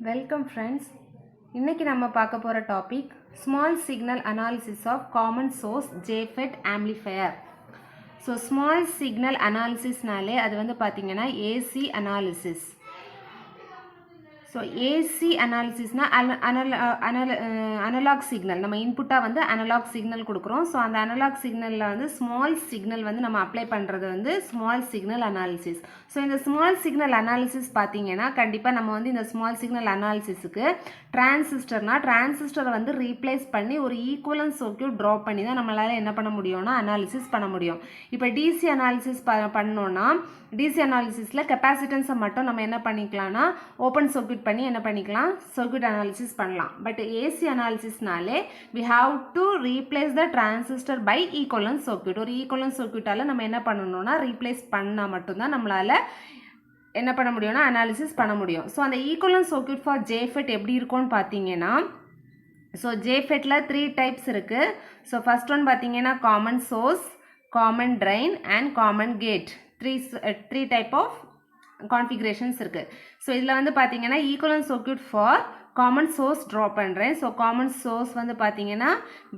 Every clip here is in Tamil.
Welcome friends. இன்றைக்கி நம்ம பார்க்க போகிற topic small signal analysis of common source JFET amplifier. So small signal அனாலிசிஸ்னாலே அது வந்து பார்த்திங்கன்னா ஏசி அனாலிசிஸ். ஸோ ஏசி அனாலிசிஸ்னால் அனலாக் சிக்னல், நம்ம இன்புட்டாக வந்து அனலாக் சிக்னல் கொடுக்குறோம். ஸோ அந்த அனலாக் சிக்னலில் வந்து ஸ்மால் சிக்னல் வந்து நம்ம அப்ளை பண்ணுறது வந்து ஸ்மால் சிக்னல் அனாலிசிஸ். ஸோ இந்த ஸ்மால் சிக்னல் அனாலிசிஸ் பார்த்திங்கன்னா கண்டிப்பாக நம்ம வந்து இந்த ஸ்மால் சிக்னல் அனாலிசிஸுக்கு டிரான்சிஸ்டரை வந்து ரீப்ளேஸ் பண்ணி ஒரு ஈக்குவலன்ட் சர்க்யூட் ட்ரா பண்ணி தான் நம்மளால் என்ன பண்ண முடியும்னா அனாலிசிஸ் பண்ண முடியும். இப்போ டிசி அனாலிசிஸ் பண்ணோன்னா டிசி அனாலிசிஸில் கெப்பாசிட்டன்ஸை மட்டும் நம்ம என்ன பண்ணிக்கலாம்னா ஓப்பன் சர்க்யூட் பண்ணி என்ன பண்ணிக்கலாம், சர்க்யூட் அனாலிசிஸ் பண்ணலாம். பட் ஏசி அனாலிசிஸ்னாலே we have to replace the transistor by equivalent circuit. ஒரு ஈக்குவலன்ட் சர்க்யூட்டால் நம்ம என்ன பண்ணணும்னா ரீப்ளேஸ் பண்ணால் மட்டும்தான் நம்மளால் என்ன பண்ண முடியும்னா அனாலிசிஸ் பண்ண முடியும். ஸோ அந்த ஈக்குவலன்ட் சர்க்யூட் ஃபார் ஜேஃபெட் எப்படி இருக்கும்னு பார்த்தீங்கன்னா, ஸோ ஜேஃபெட்டில் 3 டைப்ஸ் இருக்குது. ஸோ ஃபர்ஸ்ட் ஒன் பார்த்தீங்கன்னா common source, common drain and common gate. Three type of configurations இருக்குது. ஸோ இதில் வந்து பார்த்தீங்கன்னா equivalent circuit for common source draw பண்ணுறேன். ஸோ காமன் சோர்ஸ் வந்து பார்த்தீங்கன்னா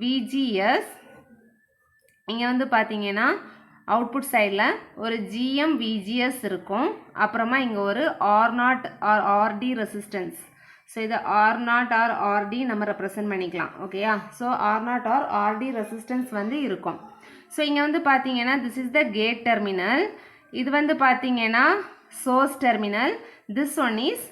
விஜிஎஸ், இங்கே வந்து பார்த்தீங்கன்னா அவுட்புட் சைடில் ஒரு ஜிஎம் விஜிஎஸ் இருக்கும். அப்புறமா இங்கே ஒரு R0 R RT resistance. So இது R0 ஆர் ஆர்டி நம்ம ரெப்ரசன்ட் பண்ணிக்கலாம். ஓகேயா? So R0 R RT resistance வந்து இருக்கும். ஸோ இங்கே வந்து பார்த்தீங்கன்னா this is the gate terminal, இது வந்து பார்த்தீங்கன்னா source terminal, this one is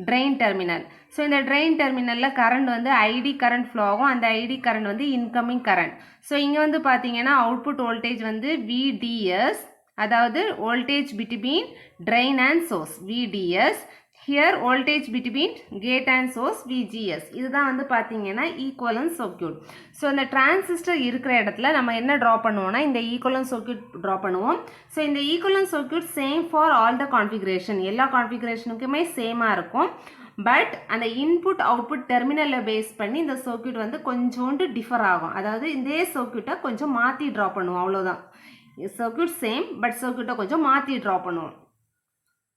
drain terminal. So இந்த ட்ரெயின் டெர்மினலில் கரண்ட் வந்து ஐடி கரண்ட் ஃப்ளோ ஆகும். அந்த ஐடி கரண்ட் வந்து இன்கமிங் கரண்ட். ஸோ இங்கே வந்து பார்த்தீங்கன்னா அவுட்புட் வோல்டேஜ் வந்து விடிஎஸ், அதாவது voltage between drain and source VDS. Here voltage between gate and source VGS. இதுதான் வந்து பார்த்தீங்கன்னா ஈக்குவலன்ட் சர்க்யூட். ஸோ இந்த டிரான்சிஸ்டர் இருக்கிற இடத்துல நம்ம என்ன ட்ரா பண்ணுவோம்னா இந்த ஈக்குவலன்ட் சர்க்யூட் ட்ரா பண்ணுவோம். ஸோ இந்த equivalent circuit same for all the configuration, எல்லா கான்ஃபிகரேஷனுக்குமே சேமாக இருக்கும். பட் அந்த இன்புட் அவுட்புட் டெர்மினலில் பேஸ் பண்ணி இந்த சர்க்யூட் வந்து கொஞ்சோண்டு டிஃபர் ஆகும். அதாவது இந்த சர்க்யூட்டை கொஞ்சம் மாற்றி ட்ரா பண்ணுவோம், அவ்வளோதான். சர்க்யூட் சேம், பட் சர்க்யூட்டை கொஞ்சம் மாற்றி ட்ரா பண்ணுவோம்.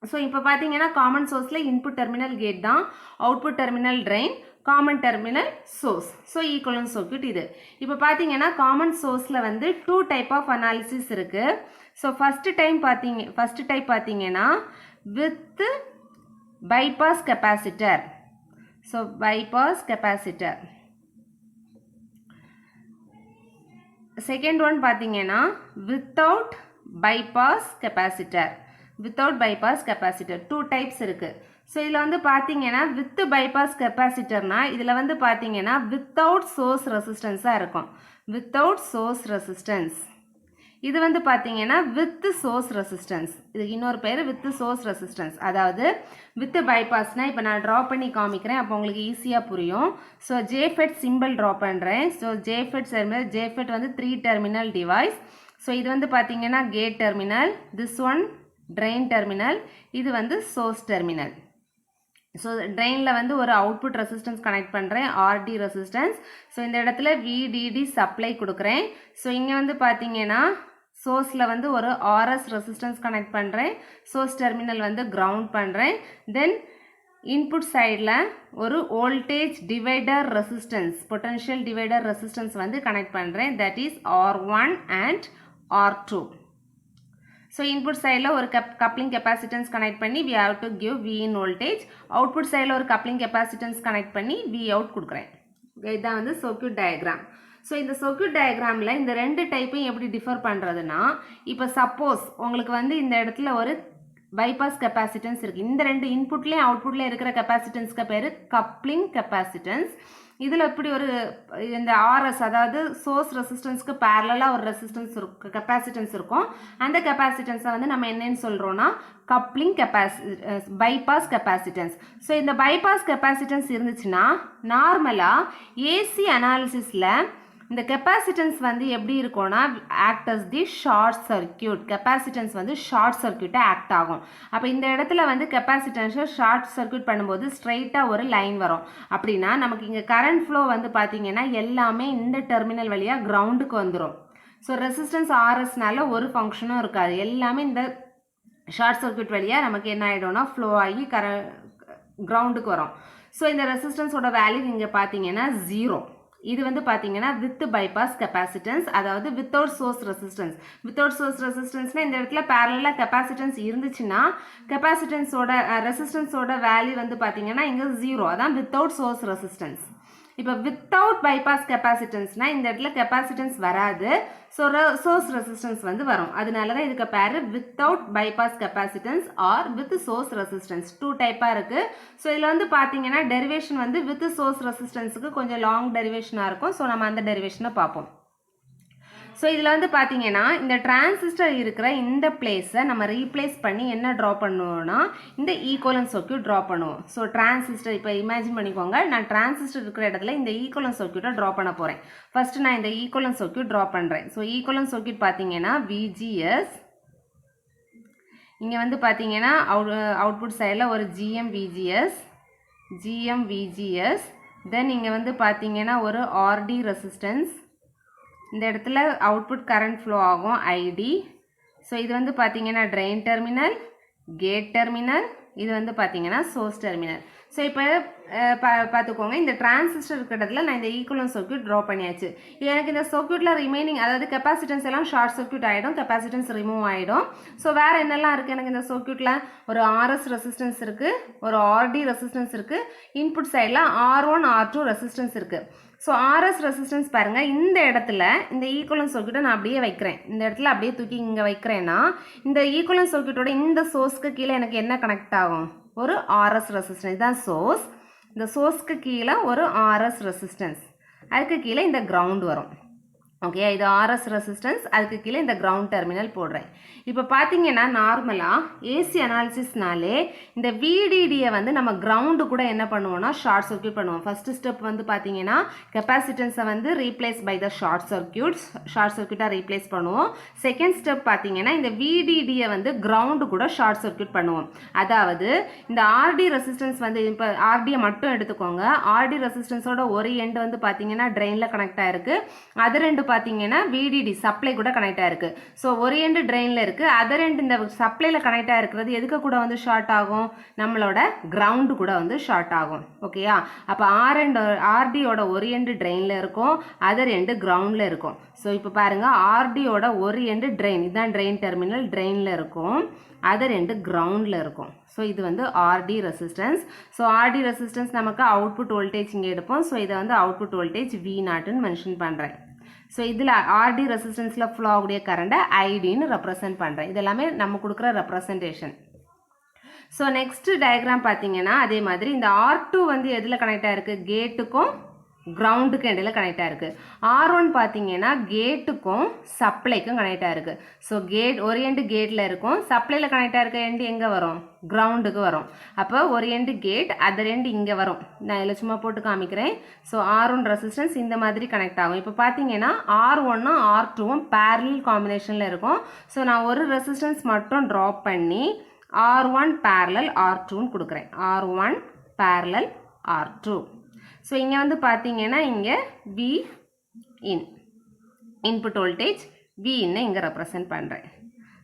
ஸோ இப்போ பார்த்தீங்கன்னா காமன் சோர்ஸில் இன்புட் டெர்மினல் கேட் தான், output terminal train, common terminal source. So equivalent circuit இது. இப்போ பார்த்தீங்கன்னா காமன் சோர்ஸில் வந்து 2 டைப் ஆஃப் அனாலிசிஸ் இருக்குது. ஸோ ஃபஸ்ட் டைப் பார்த்தீங்கன்னா with bypass capacitor. So bypass capacitor. Second one பார்த்தீங்கன்னா without bypass capacitor. Without bypass capacitor 2 types இருக்குது. ஸோ இதில் வந்து பார்த்தீங்கன்னா வித் பைபாஸ் கெப்பாசிட்டர்னா இதில் வந்து பார்த்தீங்கன்னா வித்தவுட் சோர்ஸ் ரெசிஸ்டன்ஸாக இருக்கும். Without source resistance. இது வந்து பார்த்தீங்கன்னா வித் சோர்ஸ் ரெசிஸ்டன்ஸ். இதுக்கு இன்னொரு பேர் வித் சோர்ஸ் ரெசிஸ்டன்ஸ். அதாவது வித் பைபாஸ்னால் இப்போ நான் ட்ரா பண்ணி காமிக்கிறேன், அப்போ உங்களுக்கு ஈஸியாக புரியும். ஸோ ஜேஃபெட் சிம்பிள் ட்ரா பண்ணுறேன். ஸோ ஜேஃபெட் வந்து 3 டெர்மினல் டிவைஸ். ஸோ இது வந்து பார்த்தீங்கன்னா gate terminal, this one drain terminal, இது வந்து சோர்ஸ் டெர்மினல். ஸோ ட்ரெயினில் வந்து ஒரு அவுட்புட் ரெசிஸ்டன்ஸ் கனெக்ட் பண்ணுறேன், ஆர்டி ரெசிஸ்டன்ஸ். ஸோ இந்த இடத்துல விடிடி சப்ளை கொடுக்குறேன். ஸோ இங்கே வந்து பார்த்தீங்கன்னா சோர்ஸில் வந்து ஒரு ஆர்எஸ் ரெசிஸ்டன்ஸ் கனெக்ட் பண்ணுறேன், சோர்ஸ் டெர்மினல் வந்து கிரவுண்ட் பண்ணுறேன். தென் இன்புட் சைடில் ஒரு voltage divider resistance, potential divider resistance வந்து கனெக்ட் பண்ணுறேன், that is R1 and R2. So input சைடில் ஒரு கப்ளிங் கெப்பாசிட்டன்ஸ் கனெக்ட் பண்ணி we have to give V in voltage. Output சைடில் ஒரு கப்ளிங் கெப்பாசிட்டன்ஸ் கனெக்ட் பண்ணி V out கொடுக்குறேன். இதுதான் வந்து சர்க்யூட் டயக்ராம். ஸோ இந்த சர்க்யூட் டயக்ராமில் இந்த 2 டைப்பையும் எப்படி டிஃபர் பண்ணுறதுனா, இப்போ சப்போஸ் உங்களுக்கு வந்து இந்த இடத்துல ஒரு பைபாஸ் கெப்பாசிட்டன்ஸ் இருக்குது. இந்த 2 இன்புட்லேயும் அவுட்புட்லேயும் இருக்கிற கெப்பாசிட்டன்ஸ்க்கு பேர் கப்ளிங் கெப்பாசிட்டன்ஸ். இதில் இப்படி ஒரு இந்த ஆர்எஸ், அதாவது சோர்ஸ் ரெசிஸ்டன்ஸ்க்கு பேரலாக ஒரு ரெசிஸ்டன்ஸ் இருக்கும், கெப்பாசிட்டன்ஸ் இருக்கும். அந்த கெப்பாசிட்டன்ஸை வந்து நம்ம என்னன்னு சொல்கிறோன்னா கப்ளிங் பைபாஸ் கெப்பாசிட்டன்ஸ். ஸோ இந்த பைபாஸ் கெப்பாசிட்டன்ஸ் இருந்துச்சுன்னா நார்மலாக ஏசி அனாலிசிஸில் இந்த கெப்பாசிட்டன்ஸ் வந்து எப்படி இருக்கும்னா act as the short circuit. Capacitance வந்து ஷார்ட் சர்க்யூட்டாக ஆக்ட் ஆகும். அப்போ இந்த இடத்துல வந்து கெப்பாசிட்டன்ஸை ஷார்ட் சர்க்யூட் பண்ணும்போது ஸ்ட்ரைட்டாக ஒரு லைன் வரும். அப்படின்னா நமக்கு இங்கே கரண்ட் ஃப்ளோ வந்து பார்த்தீங்கன்னா எல்லாமே இந்த டெர்மினல் வழியாக கிரவுண்டுக்கு வந்துடும். ஸோ ரெசிஸ்டன்ஸ் ஆர்எஸ்னால ஒரு ஃபங்க்ஷனும் இருக்காது, எல்லாமே இந்த ஷார்ட் சர்க்யூட் வழியாக நமக்கு என்ன ஆகிடும்னா ஃப்ளோ ஆகி கிரவுண்டுக்கு வரும். ஸோ இந்த ரெசிஸ்டன்ஸோட வேல்யூ இங்கே பார்த்தீங்கன்னா 0. இது வந்து பார்த்தீங்கன்னா வித் பைபாஸ் கெப்பாசிட்டன்ஸ், அதாவது without source resistance. Without source ரெசிஸ்டன்ஸ்னால் இந்த இடத்துல பேரலாக கெப்பாசிட்டன்ஸ் இருந்துச்சுன்னா கெப்பாசிட்டன்ஸோட ரெசிஸ்டன்ஸோட வேல்யூ வந்து பார்த்தீங்கன்னா இங்கே 0. அதான் வித்தவுட் சோர்ஸ் ரெசிஸ்டன்ஸ். இப்போ வித்தவுட் பைபாஸ் கெப்பாசிட்டன்ஸ்னால் இந்த இடத்துல கெப்பாசிட்டன்ஸ் வராது, ஸோ சோர்ஸ் ரெசிஸ்டன்ஸ் வந்து வரும். அதனால தான் இதுக்கு பேர் without bypass capacitance or with source resistance. 2 டைப்பாக இருக்குது. ஸோ இதில் வந்து பார்த்தீங்கன்னா டெரிவேஷன் வந்து வித் சோர்ஸ் ரெசிஸ்டன்ஸுக்கு கொஞ்சம் லாங் டெரிவேஷனாக இருக்கும். ஸோ நம்ம அந்த டெரிவேஷனை பார்ப்போம். ஸோ இதில் வந்து பார்த்தீங்கன்னா இந்த டிரான்சிஸ்டர் இருக்கிற இந்த பிளேஸை நம்ம ரீப்ளேஸ் பண்ணி என்ன ட்ரா பண்ணுவோம்னா இந்த ஈக்குவலன்ட் சர்க்யூட் ட்ரா பண்ணுவோம். ஸோ டிரான்சிஸ்டர் இப்போ இமேஜின் பண்ணிக்கோங்க, நான் டிரான்சிஸ்டர் இருக்கிற இடத்துல இந்த ஈக்குவலன்ட் சர்க்யூட்டை ட்ரா பண்ண போகிறேன். ஃபர்ஸ்ட் நான் இந்த ஈக்குவலன்ட் சர்க்யூட் ட்ரா பண்ணுறேன். ஸோ ஈக்குவலன்ட் சர்க்யூட் பார்த்தீங்கன்னா விஜிஎஸ், இங்கே வந்து பார்த்தீங்கன்னா அவுட்புட் சைடில் ஒரு ஜிஎம்விஜிஎஸ், தென் இங்கே வந்து பார்த்தீங்கன்னா ஒரு ஆர்டி ரெசிஸ்டன்ஸ், இந்த இடத்துல அவுட்புட் கரண்ட் ஃப்ளோ ஆகும் ஐடி. ஸோ இது வந்து பார்த்தீங்கன்னா ட்ரெயின் டெர்மினல், கேட் டெர்மினல், இது வந்து பார்த்தீங்கன்னா சோர்ஸ் டெர்மினல். ஸோ இப்போ பார்த்துக்கோங்க, இந்த டிரான்சிஸ்டர் இருக்கிறதுல நான் இந்த ஈக்குவலன்ட் சர்க்யூட் ட்ரா பண்ணியாச்சு. எனக்கு இந்த சர்க்யூட்டில் ரிமைனிங் அதாவது கெப்பாசிட்டன்ஸ் எல்லாம் ஷார்ட் சர்க்யூட் ஆகிடும், கெப்பாசிட்டன்ஸ் ரிமூவ் ஆகிடும். ஸோ வேறு என்னெல்லாம் இருக்குது எனக்கு இந்த சர்க்யூட்டில்? ஒரு ஆர்எஸ் ரெசிஸ்டன்ஸ் இருக்குது, ஒரு ஆர்டி ரெசிஸ்டன்ஸ் இருக்குது, இன்புட் சைடில் R1 R2 ரெசிஸ்டன்ஸ் இருக்குது. ஸோ ஆர்எஸ் ரெசிஸ்டன்ஸ் பாருங்கள், இந்த இடத்துல இந்த ஈக்குவலன்ட் சர்க்யூட்டை நான் அப்படியே வைக்கிறேன். இந்த இடத்துல அப்படியே தூக்கி இங்கே வைக்கிறேன்னா இந்த ஈக்குவலன்ட் சர்க்யூட்டோட இந்த சோர்ஸ்க்கு கீழே எனக்கு என்ன கனெக்ட் ஆகும்? ஒரு ஆர்எஸ் ரெசிஸ்டன்ஸ். இதுதான் சோர்ஸ். இந்த சோர்ஸ்க்கு கீழே ஒரு ஆர்எஸ் ரெசிஸ்டன்ஸ், அதுக்கு கீழே இந்த கிரவுண்ட் வரும். ஓகே, இது ஆர்எஸ் ரெசிஸ்டன்ஸ், அதுக்கு கீழே இந்த கிரவுண்ட் டெர்மினல் போடுறேன். இப்போ பார்த்தீங்கன்னா நார்மலாக ஏசி அனாலிசிஸ்னாலே இந்த விடிடியை வந்து நம்ம கிரவுண்டு கூட என்ன பண்ணுவோம்னா ஷார்ட் சர்க்யூட் பண்ணுவோம். ஃபஸ்ட்டு ஸ்டெப் வந்து பார்த்தீங்கன்னா கெப்பாசிட்டன்ஸை வந்து ரீப்ளேஸ் பை த ஷார்ட் சர்க்யூட்டாக ரீப்ளேஸ் பண்ணுவோம். செகண்ட் ஸ்டெப் பார்த்தீங்கன்னா இந்த விடிடியை வந்து கிரவுண்டு கூட ஷார்ட் சர்க்யூட் பண்ணுவோம். அதாவது இந்த ஆர்டி ரெசிஸ்டன்ஸ் வந்து இப்போ ஆர்டியை மட்டும் எடுத்துக்கோங்க. ஆர்டி ரெசிஸ்டன்ஸோட ஒரு எண்டு வந்து பார்த்தீங்கன்னா ட்ரெயினில் கனெக்ட் ஆகிருக்கு, அது ரெண்டு பார்த்தீங்கன்னா விடிடி சப்ளை கூட கனெக்ட் ஆயிருக்கு. ஸோ ஒரு எண்டு ட்ரெயினில் இருக்குது, அதர் எண்டு இந்த சப்ளையில் கனெக்ட் ஆகிருக்கிறது எதுக்கு கூட வந்து ஷார்ட் ஆகும்? நம்மளோட கிரவுண்டு கூட வந்து ஷார்ட் ஆகும். ஓகேயா? அப்போ ஆர்டியோட ஒரு எண்டு ட்ரெயினில் இருக்கும், அதர் எண்டு கிரவுண்டில் இருக்கும். ஸோ இப்போ பாருங்கள், ஆர்டியோட ஒரு எண்டு ட்ரெயின், இதுதான் ட்ரெயின் டெர்மினல், ட்ரெயினில் இருக்கும், அதர் எண்டு கிரவுண்டில் இருக்கும். ஸோ இது வந்து RD resistance. So RD resistance நமக்கு அவுட்புட் வோல்டேஜ் இங்கே எடுப்போம். ஸோ இதை வந்து அவுட்புட் வோல்டேஜ் V0ன்னு மென்ஷன் பண்ணுறேன். ஸோ இதில் ஆர்டி ரெசிஸ்டன்ஸில் ஃப்ளோ ஆகக்கூடிய கரண்ட்டை ஐடின்னு ரெப்ரசன்ட் பண்ணுறேன். இது எல்லாமே நம்ம கொடுக்குற ரெப்ரசன்டேஷன். ஸோ நெக்ஸ்ட்டு டயக்ராம் பார்த்தீங்கன்னா அதே மாதிரி இந்த R2 வந்து எதில் கனெக்ட் ஆகிருக்கு? கேட்டுக்கும் கிரவுண்டுக்கு இடையில கனெக்ட் ஆகிருக்கு. R1 பார்த்தீங்கன்னா கேட்டுக்கும் சப்ளைக்கும் கனெக்ட் ஆகிருக்கு. ஸோ கேட் ஒரு எண்டு கேட்டில் இருக்கும், சப்ளையில் கனெக்ட் ஆகிருக்க எண்டு எங்கே வரும்? கிரவுண்டுக்கு வரும். அப்போ ஒரு எண்டு கேட், அதர் எண்டு இங்கே வரும். நான் இதில் சும்மா போட்டு காமிக்கிறேன். ஸோ R1 ரெசிஸ்டன்ஸ் இந்த மாதிரி கனெக்ட் ஆகும். இப்போ பார்த்தீங்கன்னா R1ம் R2ம் பேரலல் காம்பினேஷனில் இருக்கும். ஸோ நான் ஒரு ரெசிஸ்டன்ஸ் மட்டும் ட்ராப் பண்ணி R1 பேரலல் R2ன்னு கொடுக்குறேன். R1 parallel R2. ஸோ இங்கே வந்து பார்த்தீங்கன்னா இங்கே V இன் இன்புட் வோல்டேஜ் V இன்னை இங்கே ரெப்ரசன்ட் பண்ணுறேன்.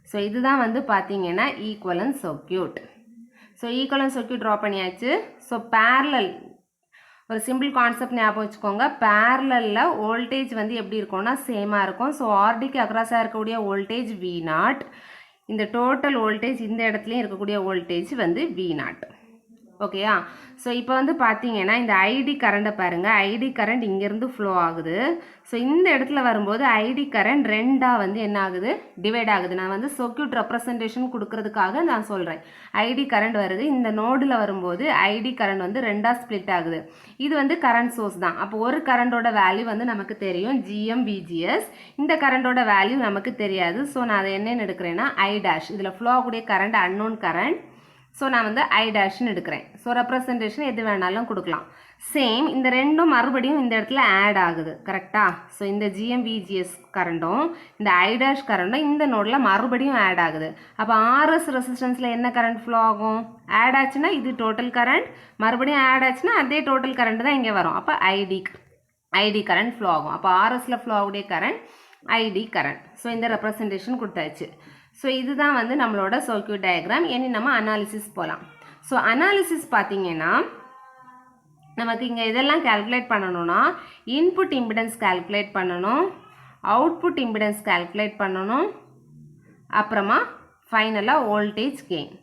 ஸோ இதுதான் வந்து பார்த்தீங்கன்னா equivalent circuit. So equivalent circuit draw பண்ணியாச்சு. ஸோ பேரலல் ஒரு சிம்பிள் கான்செப்ட் ஞாபகம் வச்சுக்கோங்க. பேரலலில் வோல்டேஜ் வந்து எப்படி இருக்கும்னா சேமாக இருக்கும். ஸோ ஆர்டிக்கு அக்ராஸாக இருக்கக்கூடிய வோல்டேஜ் V0, இந்த டோட்டல் வோல்டேஜ் இந்த இடத்துலையும் இருக்கக்கூடிய வோல்டேஜ் வந்து V0. ஓகேயா? ஸோ இப்போ வந்து பார்த்தீங்கன்னா இந்த ஐடி கரண்ட்டை பாருங்கள், ஐடி கரண்ட் இங்கேருந்து ஃப்ளோ ஆகுது. ஸோ இந்த இடத்துல வரும்போது ஐடி கரண்ட் ரெண்டாக வந்து என்ன ஆகுது? டிவைட் ஆகுது. நான் வந்து சர்க்யூட் ரெப்ரசன்டேஷன் கொடுக்கறதுக்காக நான் சொல்கிறேன். ஐடி கரண்ட் வருது, இந்த நோடில் வரும்போது ஐடி கரண்ட் வந்து ரெண்டாக ஸ்ப்ளிட் ஆகுது. இது வந்து கரண்ட் சோர்ஸ் தான். அப்போ ஒரு கரண்டோட வேல்யூ வந்து நமக்கு தெரியும், GMVGS. இந்த கரண்டோட வேல்யூ நமக்கு தெரியாது. ஸோ நான் அதை என்னென்னு எடுக்கிறேன்னா I'. இதில் ஃப்ளோ ஆகக்கூடிய கரண்ட் அன்னோன் கரண்ட். ஸோ நான் வந்து I''ன்னு எடுக்கிறேன். ஸோ ரெப்ரசன்டேஷன் எது வேணாலும் கொடுக்கலாம். சேம் இந்த ரெண்டும் மறுபடியும் இந்த இடத்துல ஆட் ஆகுது. கரெக்டாக? ஸோ இந்த GMVGS கரண்ட்டும் இந்த I' கரண்ட்டும் இந்த நோடில் மறுபடியும் ஆட் ஆகுது. அப்போ RS ரெசிஸ்டன்ஸில் என்ன கரண்ட் ஃப்ளோ ஆகும்? ஆட் ஆச்சுன்னா இது டோட்டல் கரண்ட், மறுபடியும் ஆட் ஆச்சுன்னா அதே டோட்டல் கரண்ட் தான் இங்கே வரும். அப்போ ஐடி கரண்ட் ஃப்ளோ ஆகும். அப்போ RSல ஃப்ளோ ஆகக்கூடிய கரண்ட் ஐடி கரண்ட். ஸோ இந்த ரெப்ரசன்டேஷன் கொடுத்தாச்சு. ஸோ இதுதான் வந்து நம்மளோட சர்க்யூட் டயக்ராம். இனி நம்ம அனாலிசிஸ் போகலாம். ஸோ அனாலிசிஸ் பார்த்தீங்கன்னா நமக்கு இங்கே இதெல்லாம் கால்குலேட் பண்ணணும்னா இன்புட் இம்பிடன்ஸ் கால்குலேட் பண்ணணும், அவுட்புட் இம்பிடன்ஸ் கால்குலேட் பண்ணணும், அப்புறமா ஃபைனலாக வோல்டேஜ் கெயின்.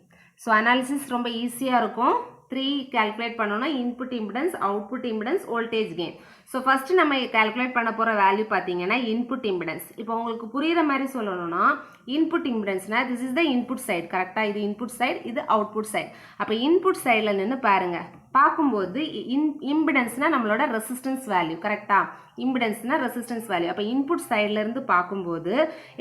ஸோ அனாலிசிஸ் ரொம்ப ஈஸியாக இருக்கும். 3 கால்குலேட் பண்ணணும், input impedance, output impedance, voltage gain. So first நம்ம கால்குலேட் பண்ண போகிற வேல்யூ பார்த்தீங்கன்னா இன்புட் இம்பிடன்ஸ். இப்போ உங்களுக்கு புரிகிற மாதிரி சொல்லணும்னா இன்புட் இம்பிடன்ஸ்னா this is the input side. கரெக்டாக இது இன்புட் சைடு, இது அவுட்புட் சைடு. அப்போ இன்புட் சைடில் நின்று பாருங்கள், பார்க்கும்போது இம்பிடன்ஸ்னால் நம்மளோட ரெசிஸ்டன்ஸ் வேல்யூ. கரெக்டாக இம்பிடன்ஸ்னால் ரெசிஸ்டன்ஸ் வேல்யூ. அப்போ இன்புட் சைட்லேருந்து பார்க்கும்போது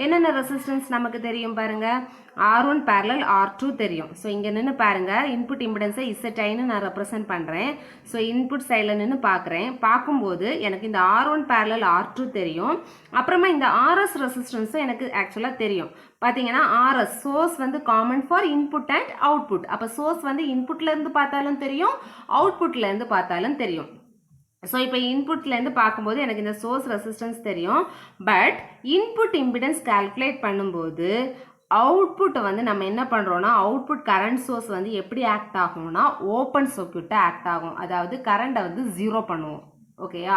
என்னென்ன ரெசிஸ்டன்ஸ் நமக்கு தெரியும் பாருங்கள். R1 parallel R2 தெரியும். ஸோ இங்கே நின்று பாருங்கள், இன்புட் இம்பிடன்ஸை ZIன்னு நான் ரெப்ரசன்ட் பண்ணுறேன். ஸோ இன்புட் சைடில் நின்று பார்க்குறேன். பார்க்கும்போது எனக்கு இந்த R1 parallel R2 தெரியும். அப்புறமா இந்த RS ரெசிஸ்டன்ஸும் எனக்கு ஆக்சுவலாக தெரியும். பார்த்தீங்கன்னா RS சோர்ஸ் வந்து common for input and output. அப்போ சோர்ஸ் வந்து இன்புட்லேருந்து பார்த்தாலும் தெரியும், அவுட்புட்லேருந்து பார்த்தாலும் தெரியும். ஸோ இப்போ இன்புட்லேருந்து பார்க்கும்போது எனக்கு இந்த சோர்ஸ் ரெசிஸ்டன்ஸ் தெரியும். பட் இன்புட் இம்பிடன்ஸ் கால்குலேட் பண்ணும்போது அவுட்புட்டை வந்து நம்ம என்ன பண்ணுறோன்னா, அவுட்புட் கரண்ட் சோர்ஸ் வந்து எப்படி ஆக்ட் ஆகும்னா ஓப்பன் சர்க்யூட்டாக ஆக்ட் ஆகும். அதாவது கரண்ட்டை வந்து 0 பண்ணுவோம். ஓகேயா,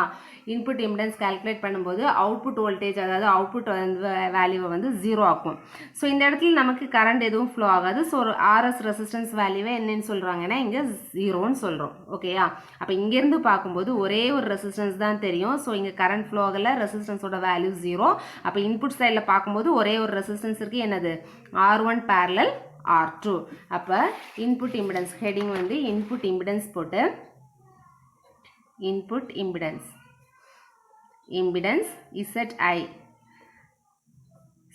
இன்புட் இம்பிடன்ஸ் கால்குலேட் பண்ணும்போது அவுட்புட் வோல்டேஜ், அதாவது அவுட்புட் வந்து வேல்யூவை வந்து 0 ஆக்கும். ஸோ இந்த இடத்துல நமக்கு கரண்ட் எதுவும் ஃப்ளோ ஆகாது. ஸோ ஒரு RS ரெசிஸ்டன்ஸ் வேல்யூவை என்னன்னு சொல்கிறாங்கன்னா இங்கே 0ன்னு சொல்கிறோம். ஓகேயா, அப்போ இங்கேருந்து பார்க்கும்போது ஒரே ஒரு ரெசிஸ்டன்ஸ் தான் தெரியும். ஸோ இங்கே கரண்ட் ஃப்ளோ ஆகலை, ரெசிஸ்டன்ஸோட வேல்யூ 0. அப்போ இன்புட் சைடில் பார்க்கும்போது ஒரே ஒரு ரெசிஸ்டன்ஸ் இருக்குது, என்னது R1 parallel R2. அப்போ இன்புட் இம்பிடன்ஸ் ஹெட்டிங் வந்து இன்புட் இம்பிடன்ஸ் போட்டு input impedance ZI.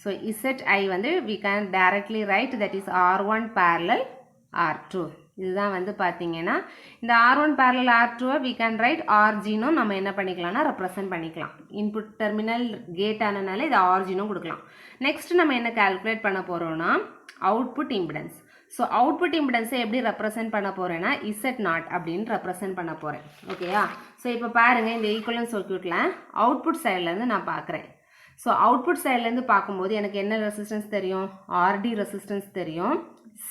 So ZI வந்து we can directly write that is R1 parallel R2. இதுதான் வந்து பார்த்தீங்கன்னா இந்த R1 parallel R2 we can write RGனும் நம்ம என்ன பண்ணிக்கலாம்னா ரெப்ரசன்ட் பண்ணிக்கலாம். இன்புட் டெர்மினல் கேட் ஆனனால இது RGனும் கொடுக்கலாம். நெக்ஸ்ட் நம்ம என்ன கால்குலேட் பண்ண போகிறோம்னா அவுட்புட் இம்பிடன்ஸ். ஸோ அவுட்புட் இம்பிடன்ஸை எப்படி ரெப்ரசன்ட் பண்ண போகிறேன்னா Z0 அப்படின்னு ரெப்ரசன்ட் பண்ண போகிறேன். ஓகேயா, ஸோ இப்போ பாருங்கள், இந்த ஈக்குவலன்ட் சர்க்யூட்டில் அவுட்புட் சைட்லேருந்து நான் பார்க்குறேன். ஸோ அவுட்புட் சைட்லேருந்து பார்க்கும்போது எனக்கு என்ன ரெசிஸ்டன்ஸ் தெரியும், RD ரெசிஸ்டன்ஸ் தெரியும்.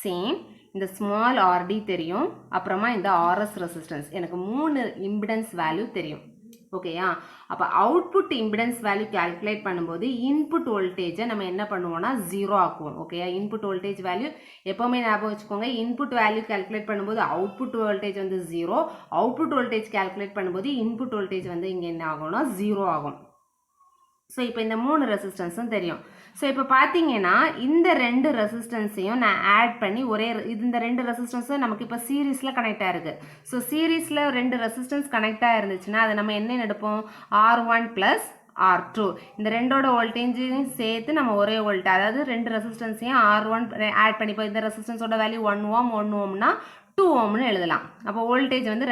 சேம் இந்த ஸ்மால் RD தெரியும். அப்புறமா இந்த RS ரெசிஸ்டன்ஸ், எனக்கு 3 இம்பிடன்ஸ் வேல்யூ தெரியும். ஓகேயா, அப்போ அவுட்புட் இம்பிடன்ஸ் வேல்யூ கால்குலேட் பண்ணும்போது இன்புட் வோல்டேஜை நம்ம என்ன பண்ணுவோம்னா 0 ஆக்குவோம். ஓகேயா, இன்புட் வோல்டேஜ் வேல்யூ எப்போவுமே ஞாபகம் வச்சுக்கோங்க. இன்புட் வேல்யூ கால்குலேட் பண்ணும்போது அவுட்புட் வோல்டேஜ் வந்து 0, அவுட்புட் வோல்டேஜ் கால்குலேட் பண்ணும்போது இன்புட் வோல்டேஜ் வந்து இங்கே என்ன ஆகும்னா 0 ஆகும். ஸோ இப்போ இந்த 3 ரெசிஸ்டன்ஸும் தெரியும். ஸோ இப்போ பார்த்தீங்கன்னா இந்த 2 ரெசிஸ்டன்ஸையும் நான் ஆட் பண்ணி இந்த 2 ரெசிஸ்டன்ஸும் நமக்கு இப்போ சீரீஸில் கனெக்ட் ஆகிருக்கு. ஸோ சீரீஸில் 2 ரெசிஸ்டன்ஸ் கனெக்ட் ஆகிருந்துச்சுன்னா அதை நம்ம என்ன எடுப்போம், R1 + R2. இந்த ரெண்டோட வோல்டேஜையும் சேர்த்து நம்ம ஒரே வோல்டேஜ், அதாவது 2 ரெசிஸ்டன்ஸையும் R1 ஆட் பண்ணிப்போம். இந்த ரெசிஸ்டன்ஸோட வேல்யூ 1 ஓம் 1 ஓம்னா 2 ஓம்னு எழுதலாம். அப்போ வோல்டேஜ் வந்து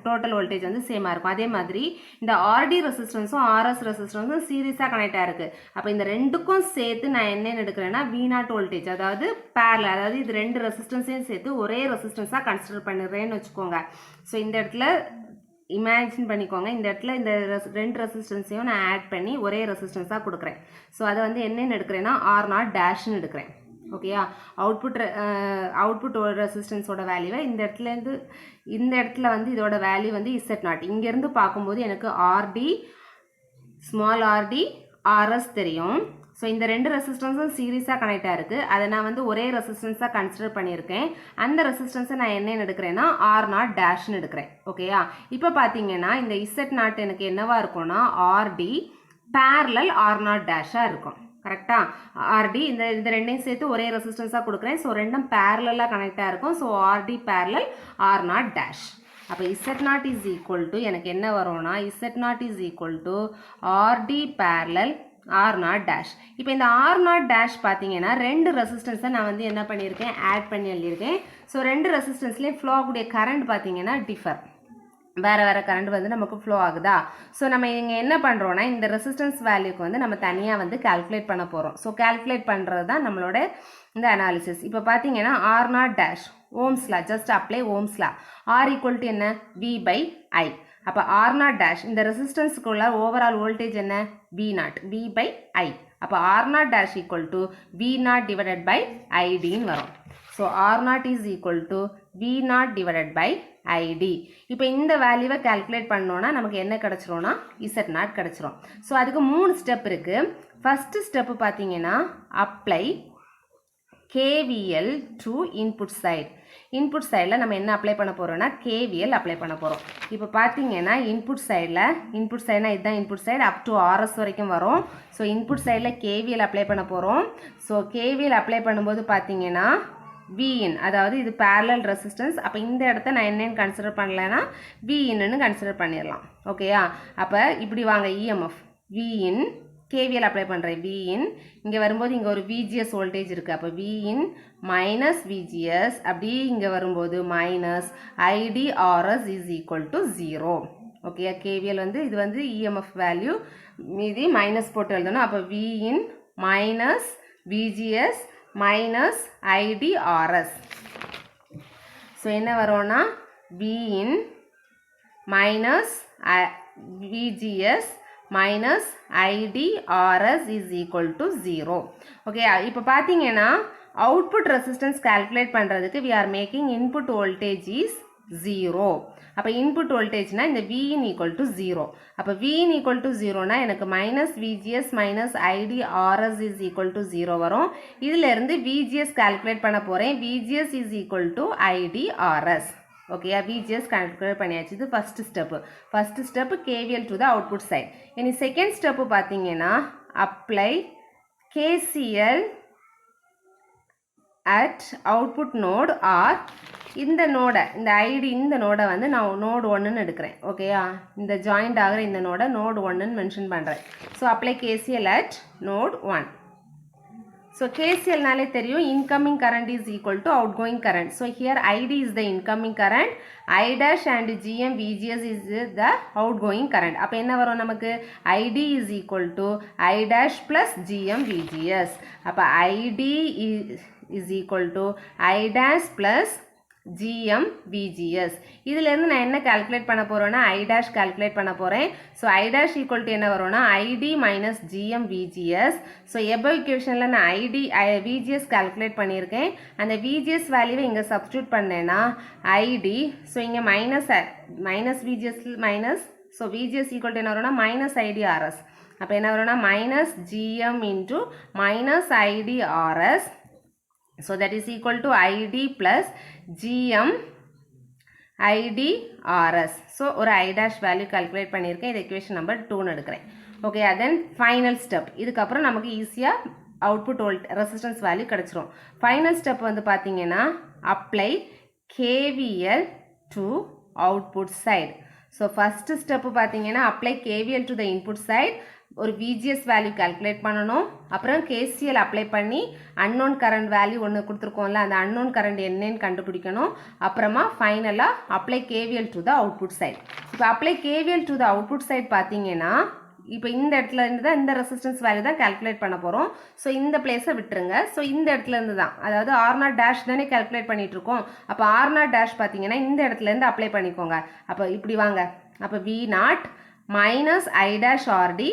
டோட்டல் வோல்டேஜ் வந்து சேமாக இருக்கும். அதே மாதிரி இந்த RD ரெசிஸ்டன்ஸும் RS ரெசிஸ்டன்ஸும் சீரீஸாக கனெக்ட் ஆகிருக்கு. அப்போ இந்த ரெண்டுக்கும் சேர்த்து நான் என்னென்னு எடுக்கிறேன்னா V0 வோல்டேஜ், அதாவது பேரலல், அதாவது இது 2 ரெசிஸ்டன்ஸையும் சேர்த்து ஒரே ரெசிஸ்டன்ஸாக கன்சிடர் பண்ணிடுறேன்னு வச்சுக்கோங்க. ஸோ இந்த இடத்துல இமேஜின் பண்ணிக்கோங்க, இந்த இடத்துல இந்த 2 ரெசிஸ்டன்ஸையும் நான் ஆட் பண்ணி ஒரே ரெசிஸ்டன்ஸாக கொடுக்குறேன். ஸோ அதை வந்து என்னென்னு எடுக்கிறேன்னா R0' எடுக்கிறேன். ஓகேயா, அவுட்புட் ரெசிஸ்டன்ஸோட வேல்யூவை இந்த இடத்துல வந்து இதோட வேல்யூ வந்து Z0. இங்கேருந்து பார்க்கும்போது எனக்கு RD, ஸ்மால் RD, RS தெரியும். ஸோ இந்த 2 ரெசிஸ்டன்ஸும் சீரீஸாக கனெக்ட் ஆகிருக்கு. அதை நான் வந்து ஒரே ரெசிஸ்டன்ஸாக கன்சிடர் பண்ணியிருக்கேன். அந்த ரெசிஸ்டன்ஸை நான் என்னென்னு எடுக்கிறேன்னா R0' எடுக்கிறேன். ஓகேயா, இப்போ பார்த்தீங்கன்னா இந்த Z0 எனக்கு என்னவா இருக்கும்னா RD parallel R0' இருக்கும். கரெக்டாக, RD இந்த ரெண்டையும் சேர்த்து ஒரே ரெசிஸ்டன்ஸாக கொடுக்குறேன். ஸோ ரெண்டும் பேரலாக கனெக்டாக இருக்கும். So RD parallel R0'. அப்போ Z0 is equal to எனக்கு என்ன வரும்னா Z0 is equal to RD parallel R0'. இப்போ இந்த R0' பார்த்தீங்கன்னா 2 ரெசிஸ்டன்ஸை நான் வந்து என்ன பண்ணியிருக்கேன், ஆட் பண்ணி எழுதியிருக்கேன். ஸோ 2 ரெசிஸ்டன்ஸ்லேயும் ஃப்ளோ ஆகக்கூடிய கரண்ட் பார்த்தீங்கன்னா டிஃபர், வேறு கரண்ட் வந்து நமக்கு ஃப்ளோ ஆகுதா. ஸோ நம்ம இங்கே என்ன பண்ணுறோன்னா இந்த ரெசிஸ்டன்ஸ் வேல்யூக்கு வந்து நம்ம தனியாக வந்து கால்குலேட் பண்ண போகிறோம். ஸோ கால்குலேட் பண்ணுறது தான் நம்மளோட இந்த அனாலிசிஸ். இப்போ பார்த்தீங்கன்னா R0' Ohm's law, just apply Ohm's law. R equal to என்ன, V/I. அப்போ R0' இந்த ரெசிஸ்டன்ஸுக்குள்ள ஓவரால் வோல்டேஜ் என்ன, V0, V/I. அப்போ R0' ஈக்குவல் டு V0 / IDன்னு வரும். So so R naught is equal to V naught divided by ID. இப்போ இந்த வேல்யூவை கால்குலேட் பண்ணோன்னா நமக்கு என்ன கிடச்சிரும்னா இசட் நாட் கிடச்சிரும். ஸோ அதுக்கு 3 ஸ்டெப் இருக்குது. ஃபஸ்ட்டு ஸ்டெப்பு பார்த்தீங்கன்னா apply KVL to input side. Input சைடில் நம்ம என்ன அப்ளை பண்ண போகிறோம்னா KVL அப்ளை பண்ண போகிறோம். இப்போ பார்த்தீங்கன்னா இன்புட் சைடுனா இதுதான் input side up to RS வரைக்கும் வரும். ஸோ இன்புட் சைடில் KVL அப்ளை பண்ண போகிறோம். ஸோ KVL அப்ளை பண்ணும்போது பார்த்தீங்கன்னா Vin, அதாவது இது parallel resistance. அப்போ இந்த இடத்த நான் என்னன்னு கன்சிடர் பண்ணலைன்னா Vinன்னு கன்சிடர் பண்ணிடலாம். ஓகேயா? அப்போ இப்படி வாங்க EMF Vin KVL அப்ளை பண்ணுறேன். Vin இங்கே வரும்போது இங்கே ஒரு VGS வோல்டேஜ் இருக்குது. அப்போ Vin மைனஸ் VGS அப்படி இங்கே வரும்போது minus IDRS is equal to 0. ஓகேயா? KVL வந்து இது வந்து EMF வேல்யூ மீதி மைனஸ் போட்டு எழுதணும். அப்போ Vin minus VGS minus IDRS. So என்ன வரும்னா Vin minus VGS minus IDRS is equal to 0. Okay, இப்போ பார்த்தீங்கன்னா output resistance calculate பண்ணுறதுக்கு we are making input voltage is 0. அப்போ input voltageனா இந்த Vin equal to 0. அப்போ Vin equal to 0னா எனக்கு minus VGS minus IDRS is equal to 0 வரும். இதில் இருந்து VGS calculate பண்ண போகிறேன். VGS is equal to IDRS. Okay, VGS calculate பண்ணியாச்சு. இது first step KVL to the output side. இனி செகண்ட் ஸ்டெப்பு பார்த்தீங்கன்னா apply KCL at output node or இந்த நோடை இந்த ஐடி இந்த நோடை வந்து நான் நோடு 1ன்னு எடுக்கிறேன். ஓகேயா? இந்த ஜாயிண்ட் ஆகிற இந்த நோடை நோடு 1ன்னு மென்ஷன் பண்ணுறேன். So apply KCL at node 1. So KCL நாலே தெரியும் incoming current is equal to outgoing current. So here ID is the incoming current, I dash and GM VGS is the outgoing current. அப்போ என்ன வரும் நமக்கு ID is equal to I dash plus GM VGS. அப்போ ID is equal to I dash plus GM VGS. இதிலிருந்து நான் என்ன கால்குலேட் பண்ண போகிறேன்னா I dash கால்குலேட் பண்ண போகிறேன். So I dash equal to என்ன வரும்னா ID minus GM VGS. So above இக்குவேஷனில் நான் VGS கால்குலேட் பண்ணியிருக்கேன். அந்த VGS வேல்யூவை இங்கே சப்ஸ்டியூட் பண்ணேன்னா ID, ஸோ இங்கே minus VGS minus, so VGS equal to என்ன வரும்னா மைனஸ் IDRS. அப்போ என்ன வரும்னா minus GM into minus IDRS. So that is equal to ID plus GM IDRS. So ஒரு I dash value calculate பண்ணியிருக்கேன். இது equation number 2ன்னு எடுக்கிறேன். Okay, then final step. இதுக்கப்புறம் நமக்கு ஈஸியாக அவுட்புட் ரெசிஸ்டன்ஸ் வேல்யூ கிடச்சிரும். ஃபைனல் ஸ்டெப் வந்து பார்த்தீங்கன்னா apply KVL to output side. So first step பார்த்தீங்கன்னா apply KVL to the input side. ஒரு VGS வேல்யூ கால்குலேட் பண்ணணும். அப்புறம் KCL அப்ளை பண்ணி அன்னோன் கரண்ட் வேல்யூ ஒன்று கொடுத்துருக்கோம்ல, அந்த அன்னோன் கரண்ட் என்னன்னு கண்டுபிடிக்கணும். அப்புறமா ஃபைனலாக apply KVL to the output side. இப்போ apply KVL to the output side பார்த்தீங்கன்னா இப்போ இந்த இடத்துல இருந்து தான் இந்த ரெசிஸ்டன்ஸ் வேல்யூ தான் கால்குலேட் பண்ண போகிறோம். ஸோ இந்த பிளேஸை விட்டுருங்க. ஸோ இந்த இடத்துல இருந்து தான், அதாவது R0 டேஷ் தானே கால்குலேட் பண்ணிட்டு இருக்கோம். அப்போ R0 டேஷ் பார்த்தீங்கன்னா இந்த இடத்துல இருந்து அப்ளை பண்ணிக்கோங்க. அப்போ இப்படி வாங்க. அப்போ V0 minus I dash RD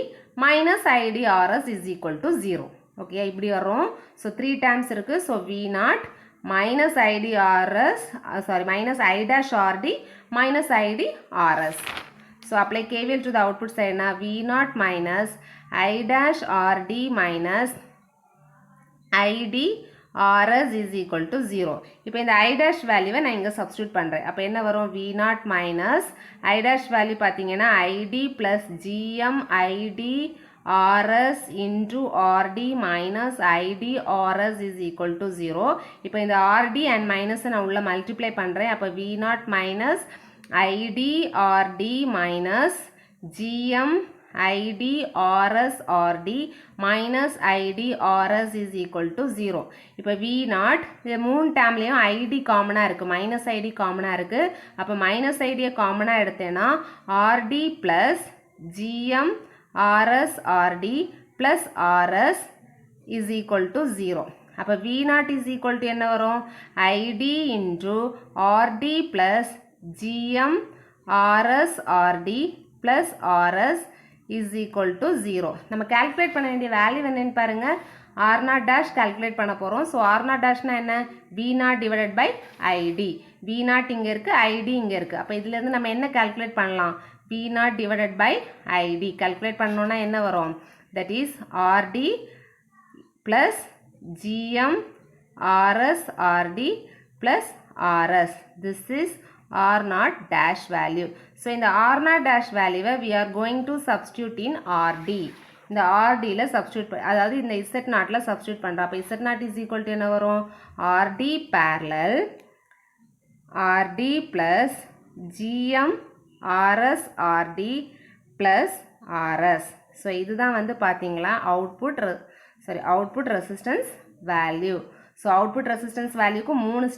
minus IDRS is equal to 0. Okay, இப்படி வரும். ஸோ 3 டேர்ம்ஸ் இருக்குது. So V0 minus IDRS, minus I dash RD minus IDRS. So apply KVL to the output side na V0 minus I dash RD minus IDRS is equal to 0. இப்போ இந்த I dash வேல்யூவை நான் இங்கே சப்ஸ்டியூட் பண்ணுறேன். அப்போ என்ன வரும்? V0 minus I dash value பார்த்தீங்கன்னா ID plus GM IDRS into RD minus IDRS is equal to 0. இப்போ இந்த RD and மைனஸை நான் உள்ள மல்டிப்ளை பண்ணுறேன். அப்போ V0 minus IDRD minus GM IDRS RD minus IDRS is equal to 0. இப்போ V0 இது 3 டேர்ம்லேயும் ID காமனாக இருக்குது, மைனஸ் ID காமனாக இருக்குது. அப்போ மைனஸ் ஐடியை காமனாக எடுத்தேன்னா RD plus GM RS RD plus RS is equal to 0. அப்போ V0 is equal to என்ன வரும்? ID into RD plus GM RS RD plus RS is equal to 0. நம்ம calculate பண்ண வேண்டிய வேல்யூ என்னன்னு பாருங்க. ஆர் நாட் டேஷ் கால்குலேட் பண்ண போகிறோம். ஸோ ஆர் நாட் டேஷ்னா என்ன, V naught divided by ID. V naught இங்கே இருக்குது, ஐடி இங்கே இருக்குது. அப்போ இதுலேருந்து நம்ம என்ன கால்குலேட் பண்ணலாம், V naught divided by ID calculate பண்ணோன்னா என்ன வரும், that is RD plus GM RS RD plus RS. This is R naught dash value. So in the R naught dash value we are going to substitute in RD. இந்த RD ல substitute அதாவது இந்த Z naught ல substitute பண்றோம். அப்ப Z naught is equal to என்ன வரும், RD parallel RD plus GM RS RD plus RS. So இதுதான் வந்து பாத்தீங்களா output resistance value. So output resistance வேல்யூக்கு 3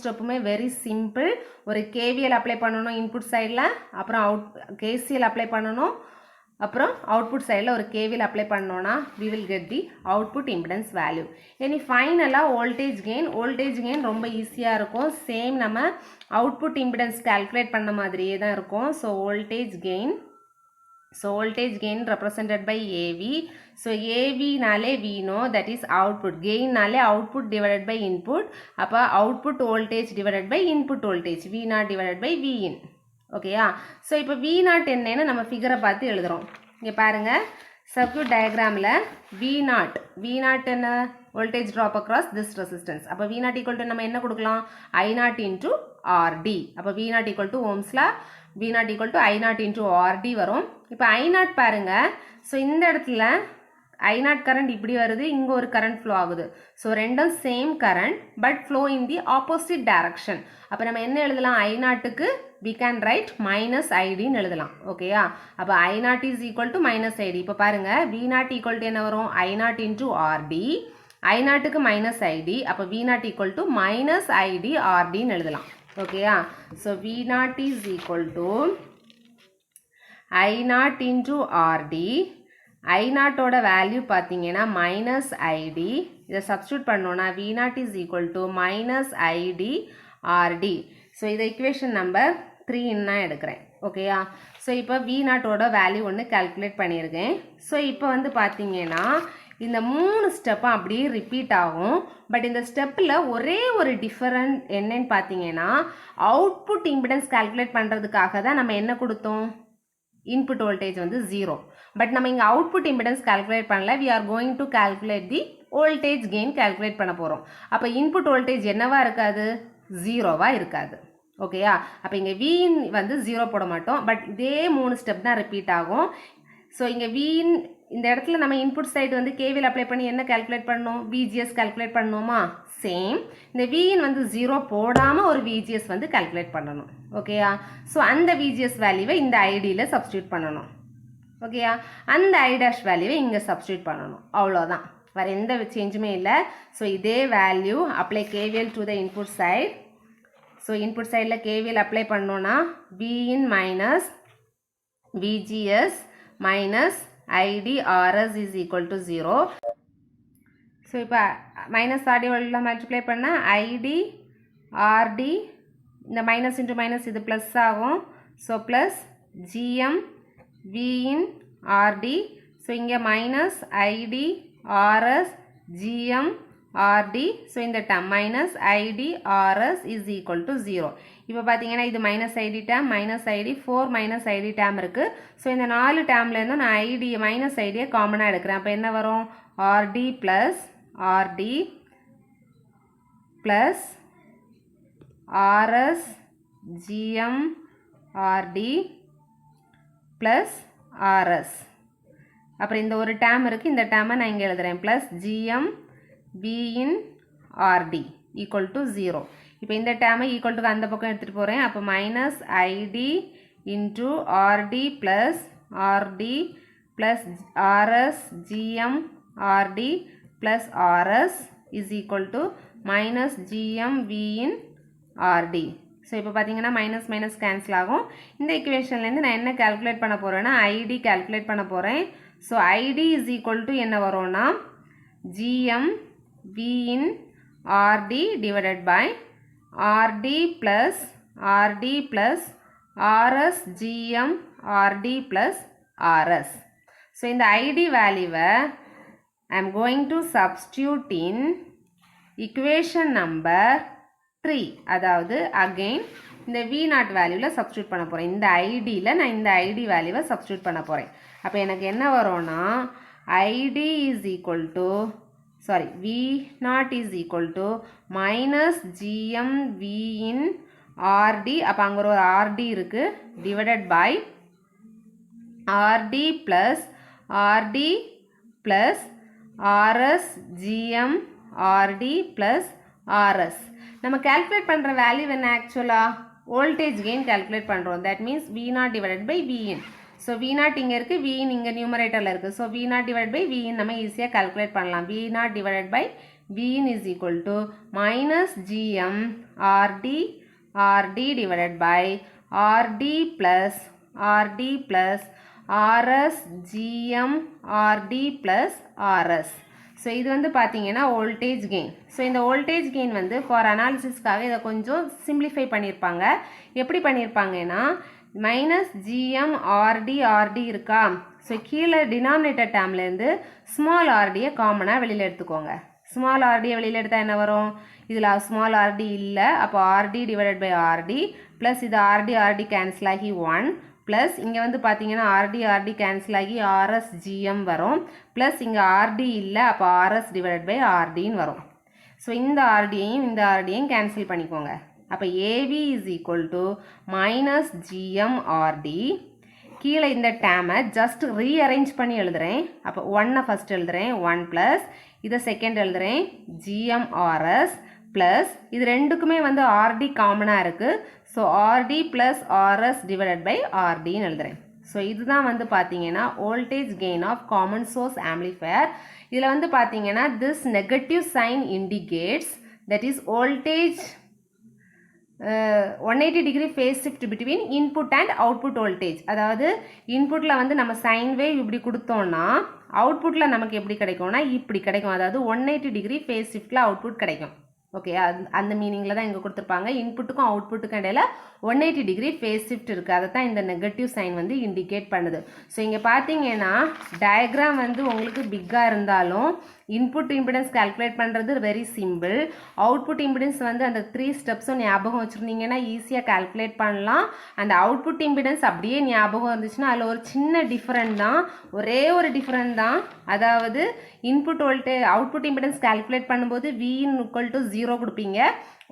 ஸ்டெப்புமே வெரி சிம்பிள். ஒரு கேவிஎல் அப்ளை பண்ணணும் இன்புட் சைடில், அப்புறம் கேசிஎல் அப்ளை பண்ணணும், அப்புறம் அவுட்புட் சைடில் ஒரு கேவிஎல் அப்ளை பண்ணோன்னா we will get the output impedance value. இனி ஃபைனலாக வோல்டேஜ் கெயின் ரொம்ப ஈஸியாக இருக்கும். சேம் நம்ம அவுட்புட் இம்பிடன்ஸ் கால்குலேட் பண்ண மாதிரியே தான் இருக்கும். So voltage gain represented by AV. So AV நாலே we know that is output. Gain நாலே output divided by input. அப்போ output voltage divided by input voltage. V naught divided by V in. ஓகேயா? ஸோ இப்போ V naught என்னன்னு நம்ம ஃபிகரை பார்த்து எழுதுகிறோம். இங்கே பாருங்கள், சர்க்யூட் டயக்ராமில் V naught என்ன, voltage drop across this resistance. அப்போ V naught equal to நம்ம என்ன கொடுக்கலாம், I naught into RD. அப்போ V naught equal to Ohm's law, V naught equal to I naught into RD வரும். இப்போ I naught பாருங்க, ஸோ இந்த இடத்துல I naught கரண்ட் இப்படி வருது, இங்கே ஒரு கரண்ட் ஃப்ளோ ஆகுது. ஸோ ரெண்டும் same current but flow in the opposite direction. அப்போ நம்ம என்ன எழுதலாம், I நாட்டுக்கு we can write மைனஸ் ஐடின்னு எழுதலாம். ஓகேயா? அப்போ I naught is equal to minus ID. இப்போ பாருங்க, V naught equal to என்ன வரும், I naught into RD. I நாட்டுக்கு மைனஸ் ஐடி, அப்போ V naught equal to minus ID RDன்னு எழுதலாம். ஓகேயா? So V naught is equal to I naught into RD. I naught ஓட வேல்யூ பார்த்தீங்கன்னா மைனஸ் ஐடி. இதை சப்ஸ்டியூட் பண்ணோன்னா V naught is equal to minus ID RD. So இதை இக்குவேஷன் நம்பர் 3 நான் எடுக்கிறேன். ஓகேயா? ஸோ இப்போ V naught ஓட வேல்யூ ஒன்று கால்குலேட் பண்ணியிருக்கேன். ஸோ இப்போ வந்து பார்த்தீங்கன்னா இந்த 3 ஸ்டெப்பும் அப்படியே ரிப்பீட் ஆகும். பட் இந்த ஸ்டெப்பில் ஒரே ஒரு டிஃபரண்ட் என்னன்னு பார்த்தீங்கன்னா, அவுட்புட் இம்பிடன்ஸ் கால்குலேட் பண்ணுறதுக்காக தான் நம்ம என்ன கொடுத்தோம், இன்புட் வோல்டேஜ் வந்து 0. பட் நம்ம இங்கே அவுட்புட் இம்பிடன்ஸ் கால்குலேட் பண்ணல, we are going to calculate the voltage gain calculate பண்ண போகிறோம். அப்போ இன்புட் வோல்டேஜ் என்னவா இருக்காது, 0வா இருக்காது. ஓகேயா? அப்போ இங்கே Vin வந்து 0 போட மாட்டோம். பட் இதே 3 ஸ்டெப் தான் ரிப்பீட் ஆகும். ஸோ இங்கே Vin இந்த இடத்துல நம்ம இன்புட் சைடு வந்து கேவிஎல் அப்ளை பண்ணி என்ன கால்குலேட் பண்ணணும், VGS கால்குலேட் பண்ணணுமா, சேம். இந்த Vin வந்து 0 போடாமல் ஒரு VGS வந்து கால்குலேட் பண்ணணும். ஓகேயா? ஸோ அந்த VGS வேல்யூவை இந்த ஐடியில் சப்ஸ்டியூட் பண்ணணும். ஓகேயா? அந்த I dash வேல்யூவை இங்கே சப்ஸ்டியூட் பண்ணணும். அவ்வளோதான், வேறு எந்த சேஞ்சுமே இல்லை. ஸோ இதே value apply KVL to the input side. So input சைடில் கேவிஎல் அப்ளை பண்ணோன்னா Vin minus VGS minus ID RS is equal to 0. So இப்போ மைனஸ் RD உள்ள மல்டிப்ளை பண்ணால் ID RD, இந்த மைனஸ் இன்ட்டு மைனஸ் இது ப்ளஸ் ஆகும். So plus GM Vin RD. So இங்கே minus ID RS GM RD. So இந்த term minus ID RS is equal to 0. இப்போ பார்த்தீங்கன்னா இது minus ID dam, minus ID 4 minus ID term இருக்குது. ஸோ இந்த 4 டேம்லேருந்து நான் ஐடி மைனஸ் ஐடியை காமனாக எடுக்கிறேன். அப்போ என்ன வரும், RD plus RS GM RD plus RS. அப்புறம் இந்த ஒரு டேம் இருக்குது, இந்த டேமை நான் இங்கே எழுதுகிறேன், plus GM Vin RD equal to 0. இப்போ இந்த டேமை ஈக்குவல் டு அந்த பக்கம் எடுத்துகிட்டு போகிறேன். அப்போ minus ID into RD plus RS GM RD plus RS is equal to minus GM Vin RD. So இப்போ பார்த்தீங்கன்னா மைனஸ் மைனஸ் கேன்சல் ஆகும். இந்த இக்குவேஷன்லேருந்து நான் என்ன கால்குலேட் பண்ண போகிறேன்னா ஐடி கால்குலேட் பண்ண போகிறேன். So ID is equal to என்ன வரும்னா GM Vin RD divided by RD plus RS GM RD plus RS. So இந்த ஐடி வேல்யூவை I am going to substitute in equation number 3. அதாவது again இந்த V0 வேல்யூவில் சப்ஸ்டியூட் பண்ண போகிறேன். இந்த ஐடியில் நான் இந்த ஐடி வேல்யூவை சப்ஸ்டியூட் பண்ண போகிறேன். அப்போ எனக்கு என்ன வரும்னா ID is equal to V0 is equal to minus GMV in RD. அப்போ அங்கே ஒரு RD இருக்குது divided by RD plus RS GM RD plus RS. நம்ம calculate பண்ணுற வேல்யூ என்ன ஆக்சுவலாக வோல்டேஜ் கெயின் calculate பண்ணுறோம். that means V0 divided by Vin. So V0 இங்கே இருக்குது, Vin இங்கே நியூமரேட்டரில் இருக்குது. So V0 divided by Vin நம்ம ஈஸியாக calculate பண்ணலாம். V0 divided by Vin is equal to minus GM RD divided by RD plus RS GM RD plus RS. So இது வந்து பார்த்தீங்கன்னா வோல்டேஜ் கெயின். ஸோ இந்த வோல்டேஜ் கெயின் வந்து ஃபார் அனாலிசிஸ்க்காக இதை கொஞ்சம் சிம்பிளிஃபை பண்ணியிருப்பாங்க. எப்படி பண்ணியிருப்பாங்கன்னா மைனஸ் ஜிஎம் ஆர்டி இருக்கா. ஸோ கீழே டினாமினேட்டர் டேர்ம்லேருந்து ஸ்மால் ஆர்டியை காமனாக வெளியில் எடுத்துக்கோங்க. ஸ்மால் ஆர்டியை வெளியில் எடுத்தால் என்ன வரும், இதில் ஸ்மால் ஆர்டி இல்லை, அப்போ RD divided by RD plus இது ஆர்டி கேன்சல் ஆகி 1 ப்ளஸ் இங்கே வந்து பார்த்தீங்கன்னா ஆர்டி கேன்சல் ஆகி ஆர்எஸ் ஜிஎம் வரும் ப்ளஸ் இங்கே ஆர்டி இல்லை, அப்போ ஆர்எஸ் டிவைடட் பை ஆர்டின்னு வரும். ஸோ இந்த ஆர்டியையும் கேன்சல் பண்ணிக்கோங்க. அப்போ AV is equal to minus GM RD. கீழே இந்த டேமை ஜஸ்ட் ரீஅரேஞ்ச் பண்ணி எழுதுகிறேன். அப்போ 1 ஃபஸ்ட் எழுதுகிறேன், 1 ப்ளஸ் இதை செகண்ட் எழுதுகிறேன் ஜிஎம்ஆர்எஸ் ப்ளஸ் இது ரெண்டுக்குமே வந்து ஆர்டி காமனாக இருக்குது. So RD plus RS divided by ஆர்டின்னு எழுதுகிறேன். ஸோ இதுதான் வந்து பார்த்தீங்கன்னா voltage gain of common source amplifier. இதில் வந்து பார்த்தீங்கன்னா this negative sign indicates that is voltage 180 degree phase shift between input and output voltage. அதாவது இன்புட்டில் வந்து நம்ம சைன் வேவ் இப்படி கொடுத்தோன்னா அவுட்புட்டில் நமக்கு எப்படி கிடைக்கும்னா இப்படி கிடைக்கும். அதாவது 180 டிகிரி ஃபேஸ் ஷிஃப்டில் அவுட்புட் கிடைக்கும். ஓகே, அந்த மீனிங்கில் தான் இங்கே கொடுத்துருப்பாங்க. இன்புட்டுக்கும் அவுட்புட்டுக்கும் இடையில 180 டிகிரி ஃபேஸ் ஷிஃப்ட் இருக்குது. அதை தான் இந்த நெகட்டிவ் சைன் வந்து இண்டிகேட் பண்ணுது. ஸோ இங்கே பார்த்தீங்கன்னா டயக்ராம் வந்து உங்களுக்கு பிக்காக இருந்தாலும் இன்புட் இம்பிடன்ஸ் கால்குலேட் பண்ணுறது வெரி சிம்பிள். அவுட்புட் இம்பிடன்ஸ் வந்து அந்த 3 ஸ்டெப்ஸும் ஞாபகம் வச்சுருந்தீங்கன்னா ஈஸியாக கால்குலேட் பண்ணலாம். அந்த அவுட்புட் இம்பிடன்ஸ் அப்படியே ஞாபகம் இருந்துச்சுன்னா அதில் ஒரு சின்ன டிஃப்ரெண்ட் தான், ஒரே ஒரு டிஃப்ரெண்ட் தான். அதாவது இன்புட் அவுட்புட் இம்பிடன்ஸ் கால்குலேட் பண்ணும்போது Vin ஈக்குவல் டு 0 கொடுப்பீங்க.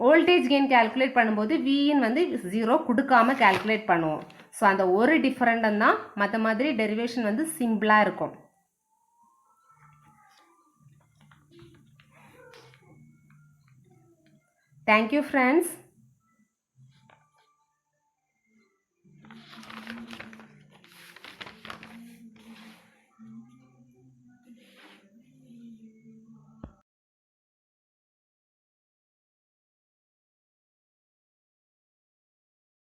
வோல்டேஜ் கெயின் கால்குலேட் பண்ணும்போது Vin வந்து 0 கொடுக்காம கால்குலேட் பண்ணுவோம். ஸோ அந்த ஒரு டிஃப்ரெண்ட் தான், மற்ற மாதிரி டெரிவேஷன் வந்து சிம்பிளாக இருக்கும். Thank you friends.